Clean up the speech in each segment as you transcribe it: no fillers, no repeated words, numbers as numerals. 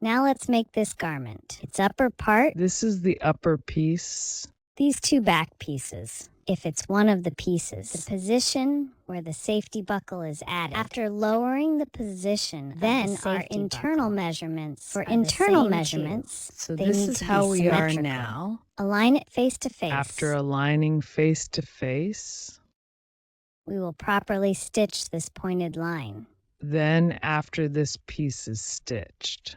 Now let's make this garment. Its upper part, This is the upper piece. these two back pieces. If it's one of the pieces, the position where the safety buckle is added. After lowering the position, then our internal measurements. For internal measurements, So they this need is to how be we are symmetrical. now. Align it face to face. After aligning face to face, we will properly stitch this pointed line. then after this piece is stitched,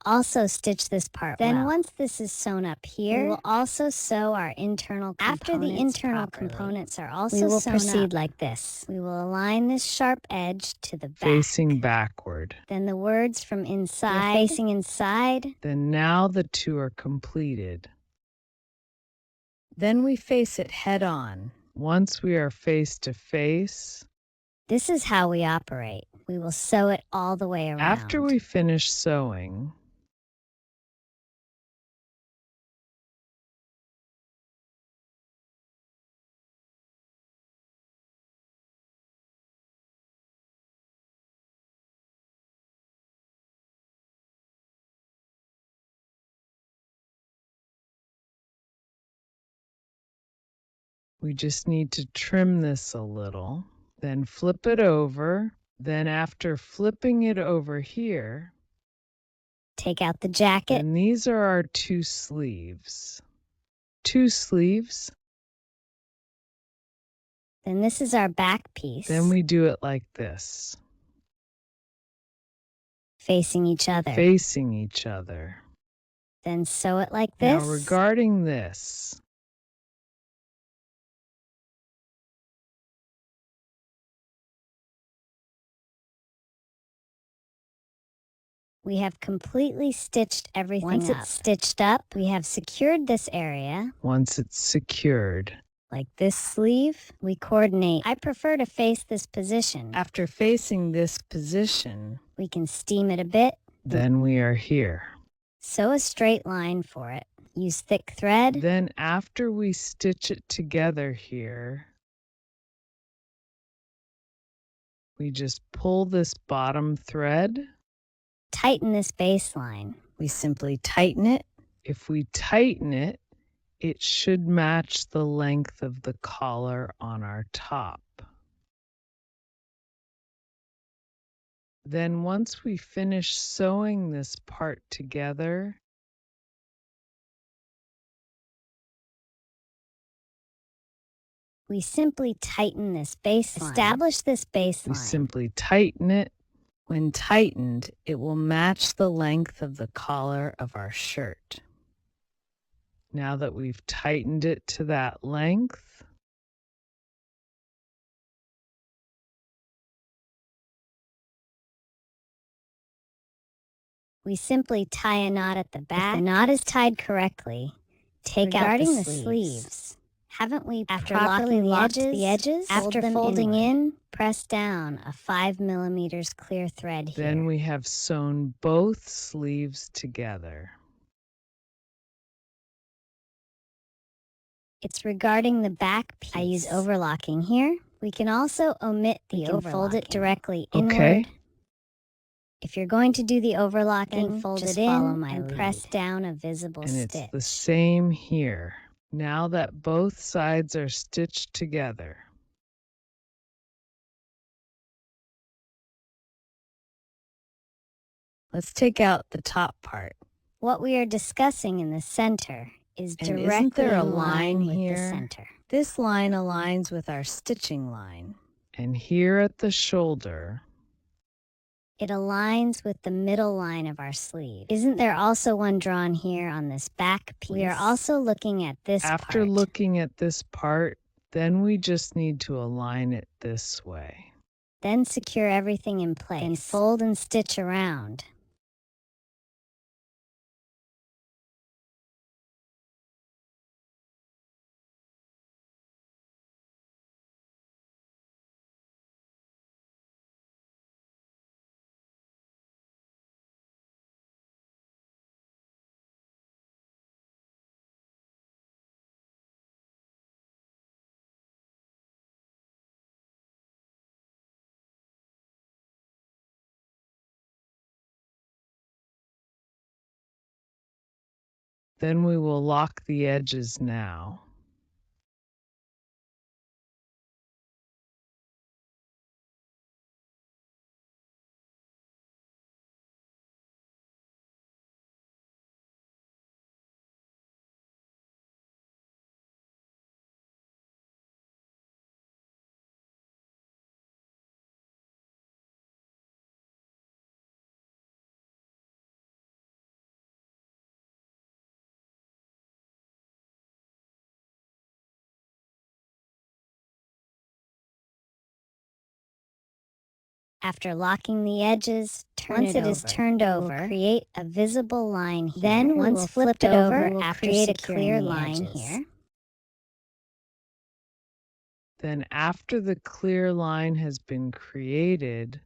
also stitch this part then once this is sewn up here, we will also sew our internal components. After the internal components are also sewn up, we will proceed like this. We will align this sharp edge to the back. facing backward. Then the words from inside, facing inside. Then now the two are completed. Then we face it head on. Once we are face to face, this is how we operate. We will sew it all the way around. After we finish sewing, we just need to trim this a little, then flip it over. Then after flipping it over here, take out the jacket. And these are our two sleeves. Two sleeves. Then this is our back piece. Then we do it like this. Facing each other. Facing each other. Then sew it like this. Now regarding this, we have completely stitched everything up. Once it's stitched up, we have secured this area. Once it's secured, like this sleeve, we coordinate. I prefer to face this position. After facing this position, we can steam it a bit. Then we are here. Sew a straight line for it. Use thick thread. Then after we stitch it together here, we just pull this bottom thread. Tighten this baseline. We simply tighten it. If we tighten it, it should match the length of the collar on our top. Then once we finish sewing this part together, we simply tighten this baseline. Establish this baseline. We simply tighten it. When tightened, it will match the length of the collar of our shirt. Now that we've tightened it to that length, we simply tie a knot at the back. If the knot is tied correctly, take out the sleeves. Haven't we properly locked the edges? After folding in, press down a 5 millimeters clear thread here. Then we have sewn both sleeves together. It's regarding the back piece. I use overlocking here. We can also omit the overlocking. Fold it directly inward. Okay. If you're going to do the overlocking, fold it in and press down a visible stitch. And it's the same here. Now that both sides are stitched together, let's take out the top part. What we are discussing in the center is directly isn't there a line with here? The center. This line aligns with our stitching line. And here at the shoulder, it aligns with the middle line of our sleeve. Isn't there also one drawn here on this back piece? We are also looking at this part. After looking at this part, then we just need to align it this way. Then secure everything in place. And fold and stitch around. Then we will lock the edges now. After locking the edges, once it is turned over, create a visible line here. Then once flipped over, we'll create a clear line here. Then after the clear line has been created,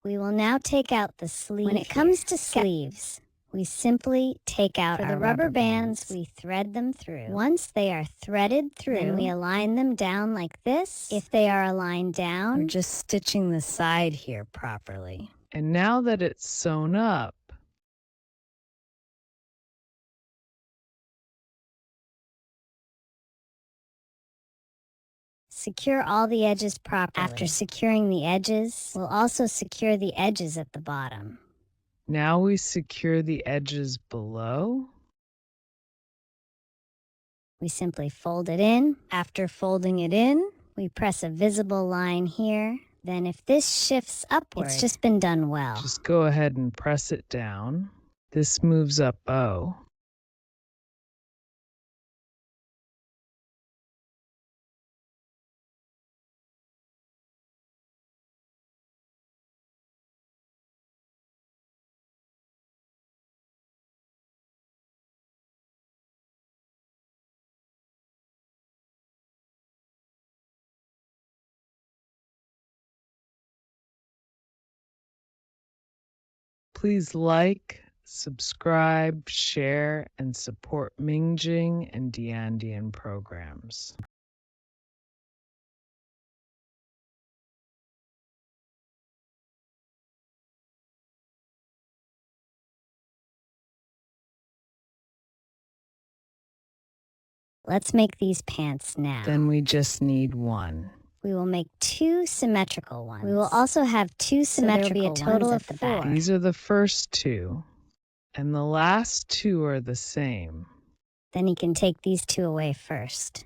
we will now take out the sleeve. When it comes to sleeves, we simply take out our rubber bands. We thread them through. Once they are threaded through, then we align them down like this. If they are aligned down, we're just stitching the side here properly. And now that it's sewn up, secure all the edges properly. After securing the edges, we'll also secure the edges at the bottom. Now we secure the edges below. We simply fold it in. After folding it in, we press a visible line here. Then if this shifts upward, it's just been done well. Just go ahead and press it down. This moves up O. Please like, subscribe, share, and support Mingjing and Diandian programs. Let's make these pants now. Then we just need one. We will make 2 symmetrical ones. We will also have 2 symmetrical ones. So there will be a total of 4. These are the first 2, and the last 2 are the same. Then you can take these 2 away first.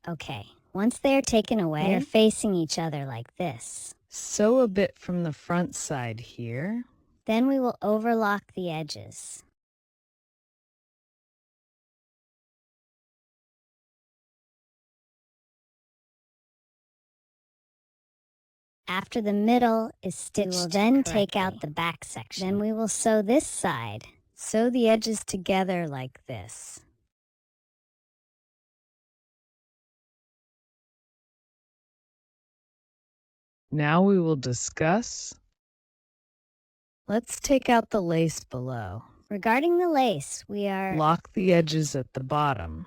Okay, once they are taken away, they're facing each other like this. Sew a bit from the front side here. Then we will overlock the edges. After the middle is stitched, we will then take out the back section. Then we will sew this side. Sew the edges together like this. Now we will discuss. Let's take out the lace below. Regarding the lace, we are... Lock the edges at the bottom.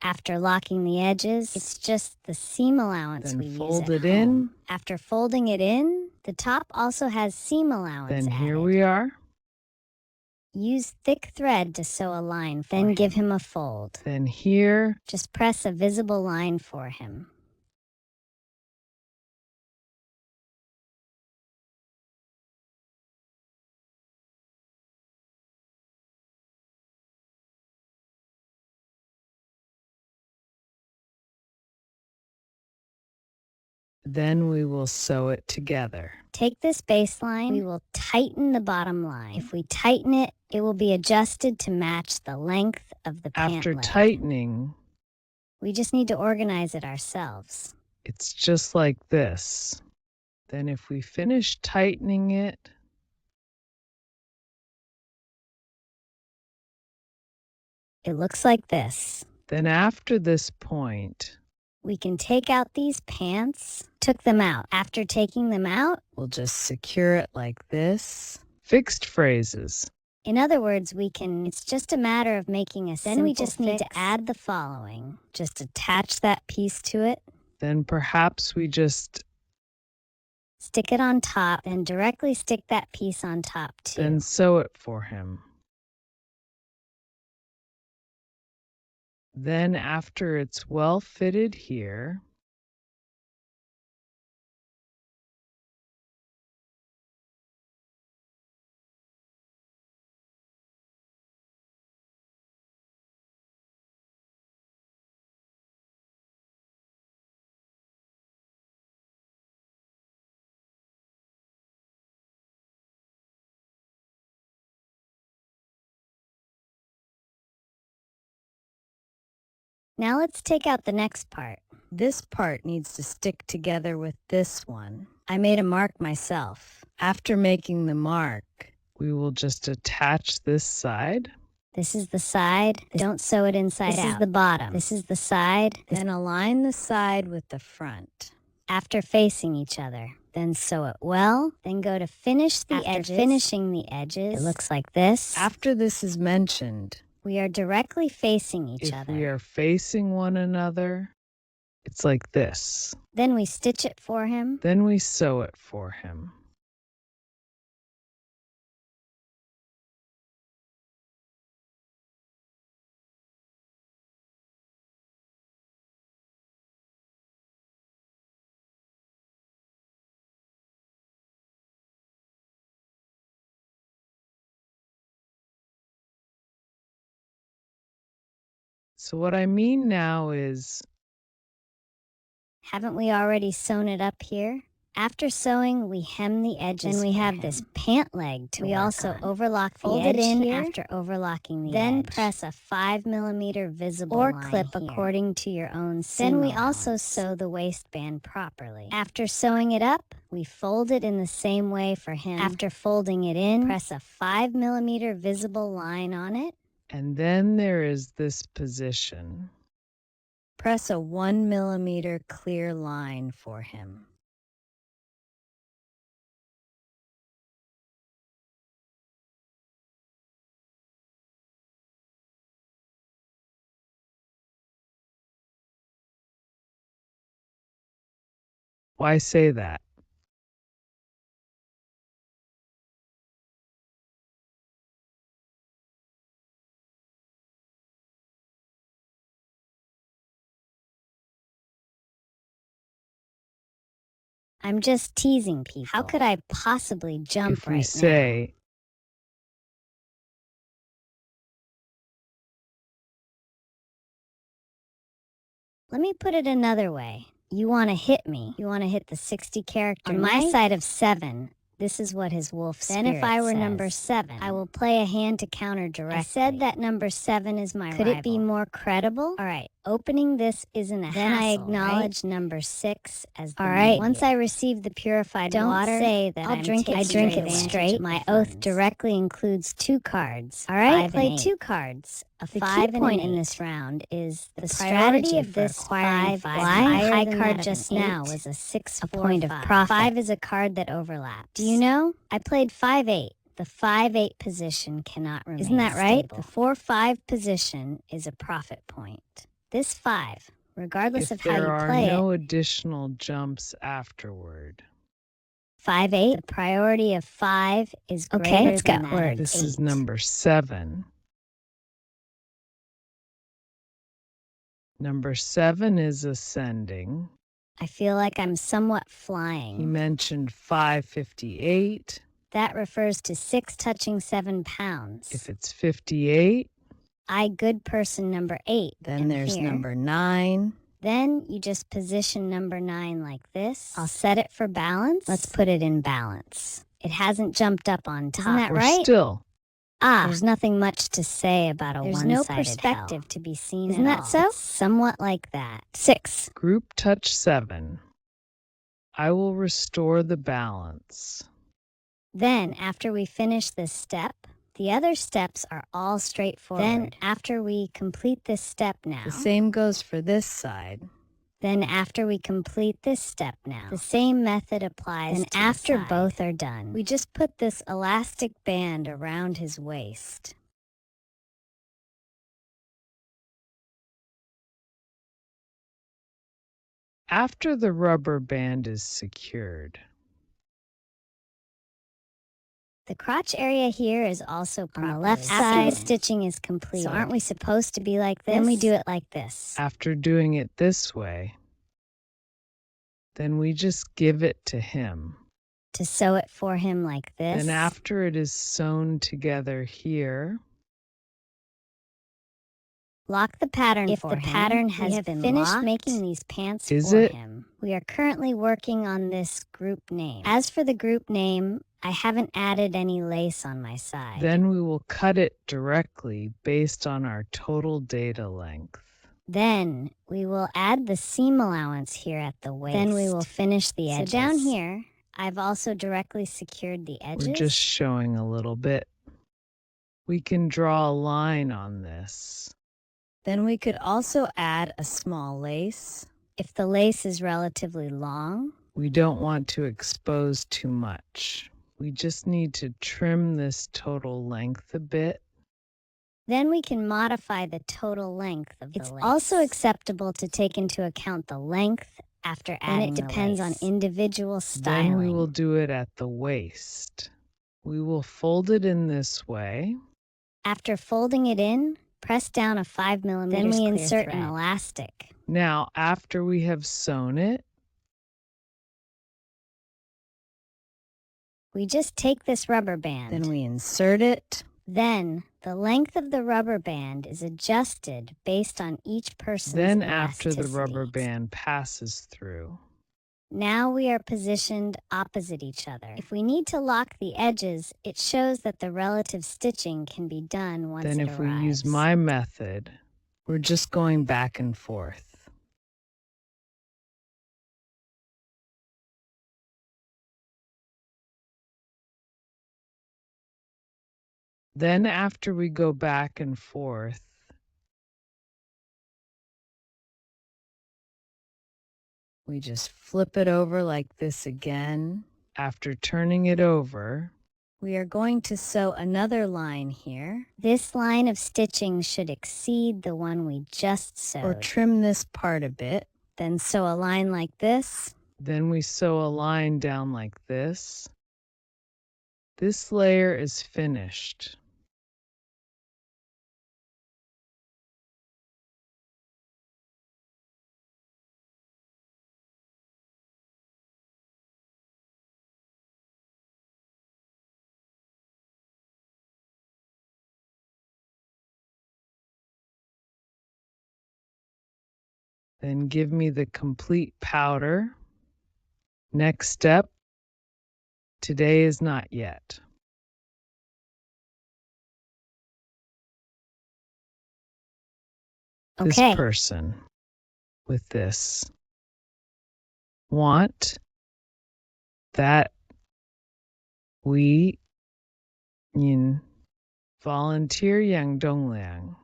After locking the edges, it's just the seam allowance Then we use at fold it home. in. After folding it in, the top also has seam allowance Then added. here we are. Use thick thread to sew a line for him. Then give him a fold. Then here. Just press a visible line for him. Then we will sew it together. Take this baseline, we will tighten the bottom line. If we tighten it, it will be adjusted to match the length of the pant After leg. tightening, we just need to organize it ourselves. it's just like this. Then if we finish tightening it, it looks like this. Then after this point, we can take out these pants. Took them out. After taking them out, we'll just secure it like this. Fixed phrases. In other words, it's just a matter of making a simple fix. Then we just need to add the following. Just attach that piece to it. Then perhaps we just stick it on top, and directly stick that piece on top too. Then sew it for him. Then after it's well fitted here, now let's take out the next part. This part needs to stick together with this one. I made a mark myself. After making the mark, we will just attach this side. This is the side. Don't sew it inside out. This is the bottom. This is the side. Then align the side with the front. After facing each other, then sew it well. Then go to finish the edges. After finishing the edges, it looks like this. After this is mentioned, we are directly facing each other. If we are facing one another, it's like this. Then we stitch it for him. Then we sew it for him. So what I mean now is, haven't we already sewn it up here? After sewing, we hem the edges. Then we have this pant leg to work on. We also overlock the edge here. After overlocking the edge. Then press a 5mm visible line or clip according to your own seam allowance. Then we also sew the waistband properly. After sewing it up, we fold it in the same way for him. After folding it in, press a 5mm visible line on it. And then there is this position. Press a 1mm clear line for him. Why say that? I'm just teasing people. How could I possibly jump if right we say, let me put it another way. You want to hit me. You want to hit the 60 character on my side of 7. This is what his wolf spirit says. Then if I were number 7, I will play a hand to counter directly. I said that number 7 is my rival. Could it be more credible? All right, opening this isn't a hassle. Then I acknowledge number 6 as the lead. Once I receive the purified water, say that I'll drink it. I drink it straight. My oath directly includes 2 cards. All right, play 2 cards. A 5 and point in this round is the strategy of this 5. High card just now was a 6, a point of profit. 5 is a card that overlaps. Do you know? I played 5-8. The 5-8 position cannot remain. Isn't that right? Stable. The 4-5 position is a profit point. This 5, regardless of how you play it. If there are no additional jumps afterward. 5-8. The priority of 5 is greater than it's got words. This is number 7. Number 7 is ascending. I feel like I'm somewhat flying. He mentioned 558. That refers to 6 touching 7 pounds. If it's 58. I good person number 8. Then there's here. Number 9. Then you just position number 9 like this. I'll set it for balance. Let's put it in balance. It hasn't jumped up on top. Isn't that We're right? Still. There's nothing much to say about a one-sided hell. There's no perspective to be seen. Isn't that so? It's somewhat like that. 6. Group touch 7. I will restore the balance. Then, after we finish this step, the other steps are all straightforward. Then, after we complete this step now, the same goes for this side. Then after we complete this step now, the same method applies to after the side. Both are done, we just put this elastic band around his waist. After the rubber band is secured, the crotch area here is also properly. On the left side, stitching is complete. So aren't we supposed to be like this? Then we do it like this. after doing it this way, then we just give it to him. To sew it for him like this. Then after it is sewn together here, lock the pattern for him. If the pattern has been finished locked, making these pants for him. We are currently working on this group name. As for the group name, I haven't added any lace on my side. Then we will cut it directly based on our total data length. Then we will add the seam allowance here at the waist. Then we will finish the edges. So down here, I've also directly secured the edges. We're just showing a little bit. We can draw a line on this. Then we could also add a small lace. If the lace is relatively long, we don't want to expose too much. We just need to trim this total length a bit. Then we can modify the total length of the lace. It's also acceptable to take into account the length after adding the lace. It depends on individual styling. Then we will do it at the waist. We will fold it in this way. After folding it in, press down a 5mm. Then we insert an elastic. Now, after we have sewn it, we just take this rubber band. Then we insert it. Then the length of the rubber band is adjusted based on each person's Then elasticity. after the rubber band passes through. Now we are positioned opposite each other. If we need to lock the edges, it shows that the relative stitching can be done once Then it if arrives. we use my method, we're just going back and forth. Then after we go back and forth, we just flip it over like this again. After turning it over, we are going to sew another line here. This line of stitching should exceed the one we just sewed. Or trim this part a bit. Then sew a line like this. Then we sew a line down like this. This layer is finished. Then give me the complete powder. Next step, today is not yet. Okay. This person with this want that we in volunteer yang dongliang.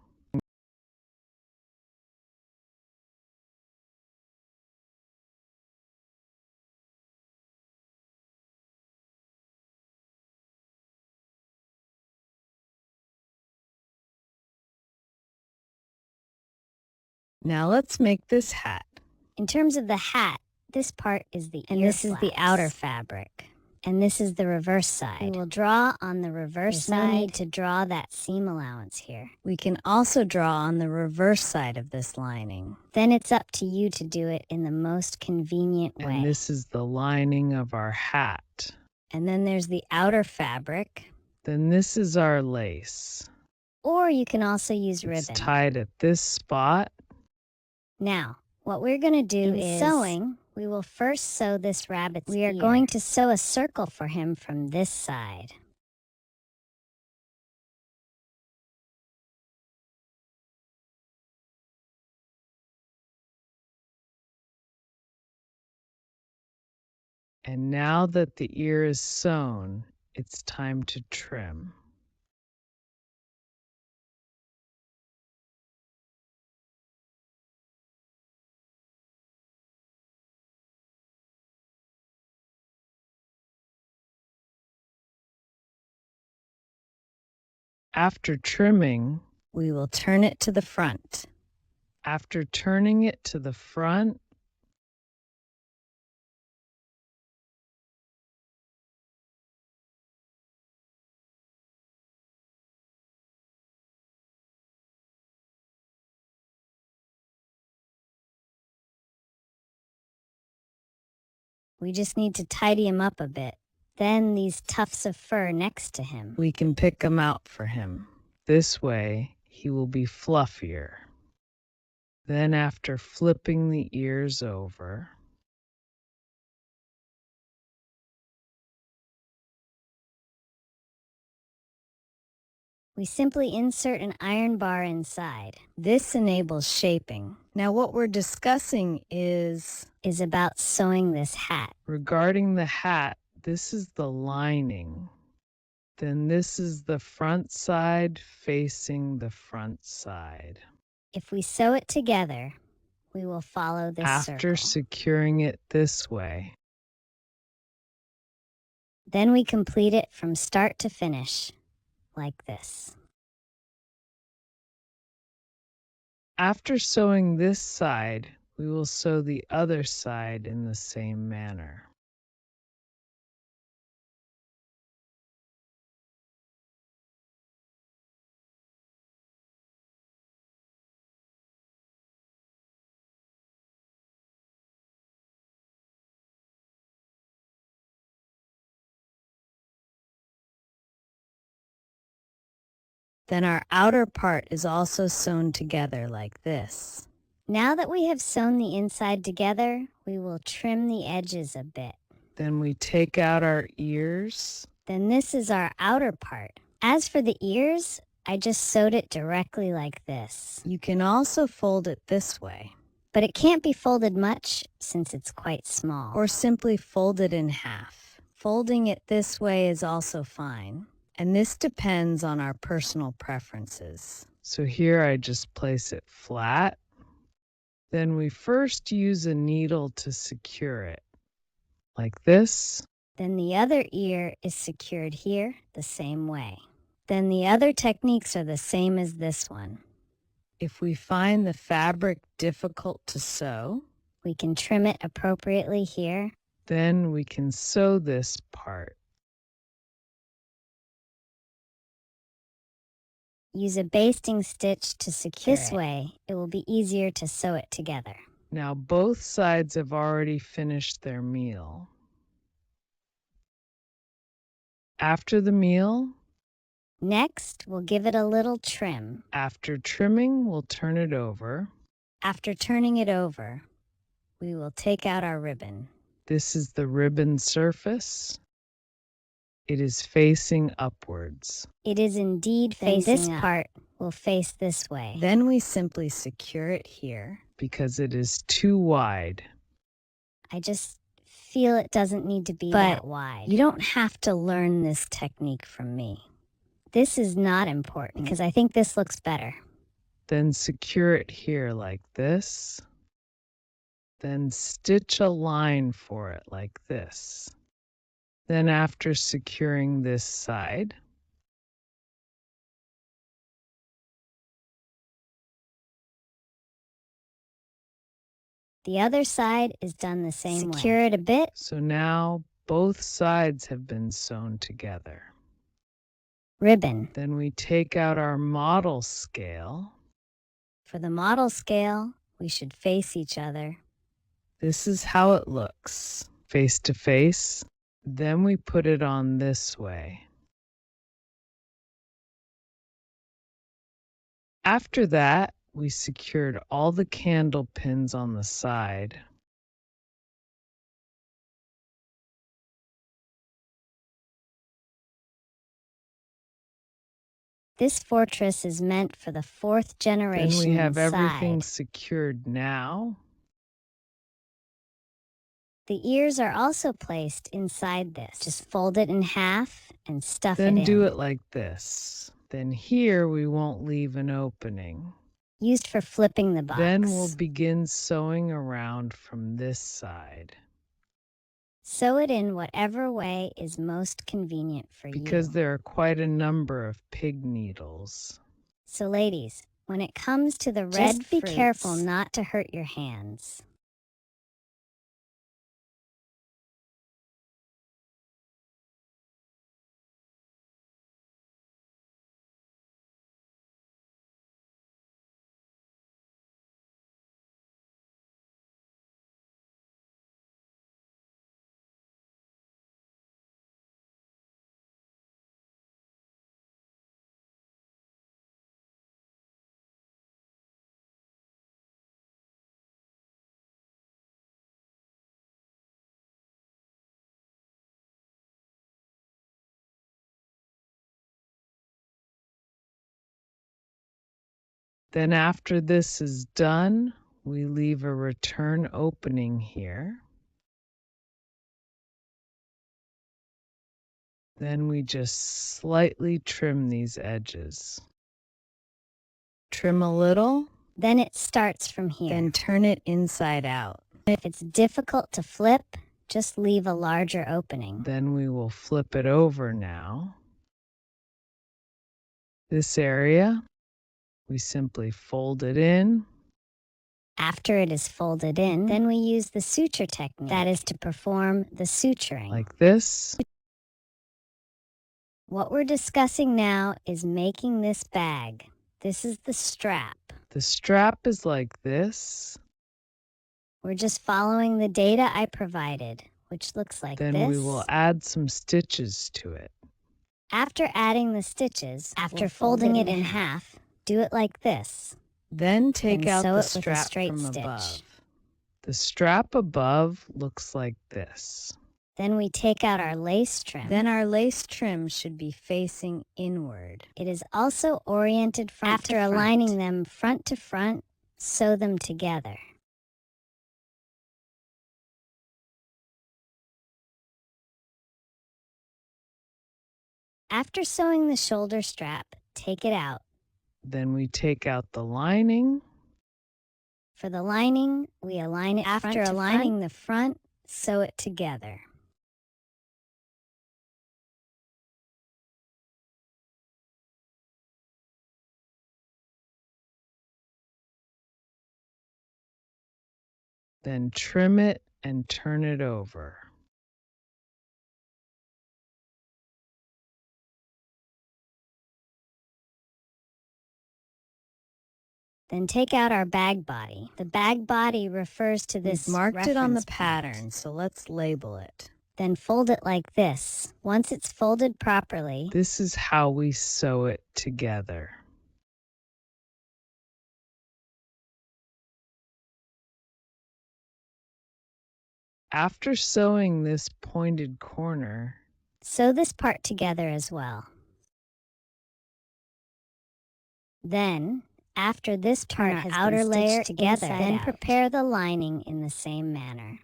Now let's make this hat. In terms of the hat, this part is the ear flaps. Is the outer fabric. And this is the reverse side. We will draw on the reverse side. No need to draw that seam allowance here. We can also draw on the reverse side of this lining. Then it's up to you to do it in the most convenient way. And this is the lining of our hat. And then there's the outer fabric. Then this is our lace. Or you can also use ribbon. It's tied at this spot. Now, what we're going to do is sewing. We will first sew this rabbit's ear. We are going to sew a circle for him from this side. And now that the ear is sewn, it's time to trim. After trimming, we will turn it to the front. after turning it to the front, We just need to tidy him up a bit. Then these tufts of fur next to him. we can pick them out for him. This way, he will be fluffier. Then after flipping the ears over, We simply insert an iron bar inside. This enables shaping. Now what we're discussing is about sewing this hat. regarding the hat, this is the lining. Then this is the front side facing the front side. If we sew it together, we will follow this After circle. securing it this way, Then we complete it from start to finish, like this. after sewing this side, we will sew the other side in the same manner. Then our outer part is also sewn together like this. Now that we have sewn the inside together, we will trim the edges a bit. Then we take out our ears. Then this is our outer part. As for the ears, I just sewed it directly like this. You can also fold it this way. But it can't be folded much since it's quite small. Or simply fold it in half. Folding it this way is also fine. And this depends on our personal preferences. So here I just place it flat. Then we first use a needle to secure it, like this. Then the other ear is secured here the same way. Then the other techniques are the same as this one. If we find the fabric difficult to sew, we can trim it appropriately here. Then we can sew this part. Use a basting stitch to secure it. This way, it will be easier to sew it together. Now both sides have already finished their meal. After the meal, next, we'll give it a little trim. After trimming, we'll turn it over. After turning it over, we will take out our ribbon. This is the ribbon surface. It is facing upwards. It is indeed facing up. This part will face this way. Then we simply secure it here. Because it is too wide. I just feel it doesn't need to be that wide. You don't have to learn this technique from me. This is not important because I think this looks better. Then secure it here like this. Then stitch a line for it like this. Then after securing this side, the other side is done the same way. Secure it a bit. So now both sides have been sewn together. Ribbon. Then we take out our model scale. For the model scale, we should face each other. This is how it looks, face to face. Then we put it on this way. After that, we secured all the candle pins on the side. This fortress is meant for the 4th generation. Then we have inside. everything secured now. The ears are also placed inside this. Just fold it in half and stuff it in. Then do it like this. Then here we won't leave an opening. Used for flipping the box. Then we'll begin sewing around from this side. Sew it in whatever way is most convenient for you. Because there are quite a number of pig needles. So ladies, when it comes to the red fruits, be careful not to hurt your hands. Then after this is done, we leave a return opening here. Then we just slightly trim these edges. Trim a little. Then it starts from here. Then turn it inside out. If it's difficult to flip, just leave a larger opening. Then we will flip it over now. This area, we simply fold it in. After it is folded in, then we use the suture technique. That is to perform the suturing. Like this. What we're discussing now is making this bag. This is the strap. The strap is like this. We're just following the data I provided, which looks like this. Then we will add some stitches to it. After adding the stitches, after folding it in half, do it like this. Then take out the sew it with a strap straight from stitch. above. The strap above looks like this. Then we take out our lace trim. Then our lace trim should be facing inward. It is also oriented front to front. After aligning them front to front, sew them together. After sewing the shoulder strap, take it out. Then we take out the lining. For the lining, we align it after aligning the front, sew it together. Then trim it and turn it over. Then take out our bag body. The bag body refers to this reference. Marked it on the pattern, so let's label it. Then fold it like this. Once it's folded properly, This is how we sew it together. After sewing this pointed corner, sew this part together as well. Then, after this part has outer layer together, then prepare the lining in the same manner.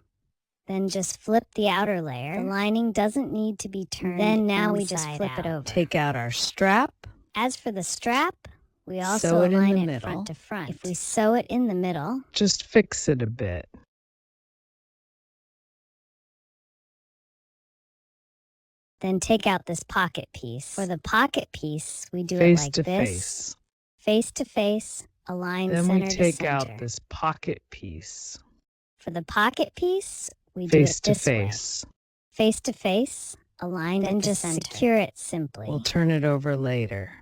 Then just flip the outer layer. The lining doesn't need to be turned. Then now we just flip it over. Take out our strap. As for the strap, we also Sew it in align the it middle. front to front. If we sew it in the middle, Just fix it a bit. then take out this pocket piece. For the pocket piece, we do Face it like to this. face. Face to face, align Then center we take to center. out this pocket piece. For the pocket piece, we do Face it to this way. face. Face to face, aligned and just secure it simply. We'll turn it over later.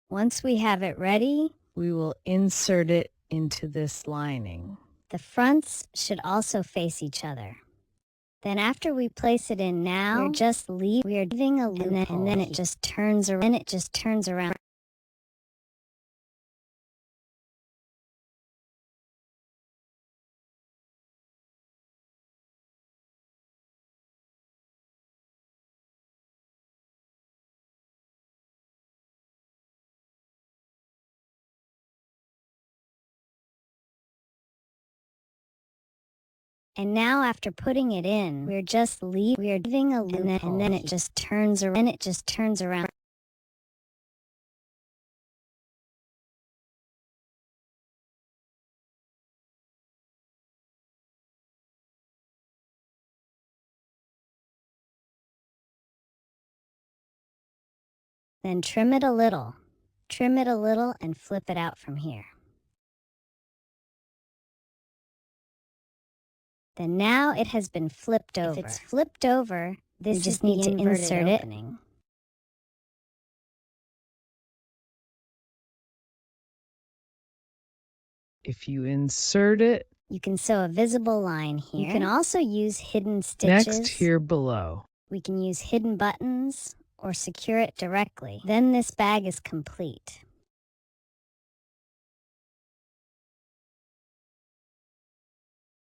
Once we have it ready, We will insert it into this lining. the fronts should also face each other. Then after we place it in now, we're leaving a loophole, and then it just turns around. And now after putting it in, we're leaving a loophole, and then it just turns around. Then trim it a little and flip it out from here. Then now it has been flipped over. If it's flipped over, we just need to insert it. If you insert it, you can sew a visible line here. You can also use hidden stitches. Next here below. We can use hidden buttons or secure it directly. Then this bag is complete.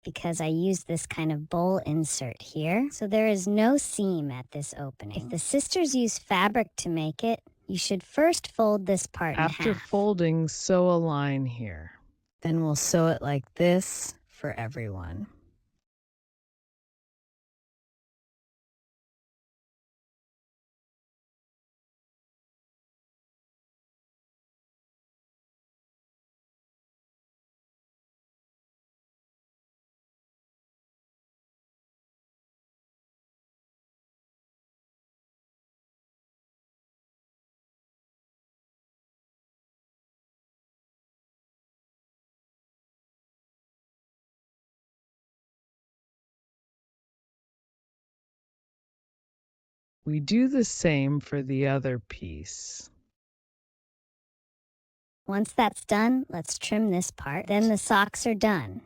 Because I used this kind of bowl insert here, so there is no seam at this opening. If the sisters use fabric to make it, you should first fold this part in half. After folding, sew a line here. Then we'll sew it like this for everyone. We do the same for the other piece. Once that's done, let's trim this part. Then the socks are done.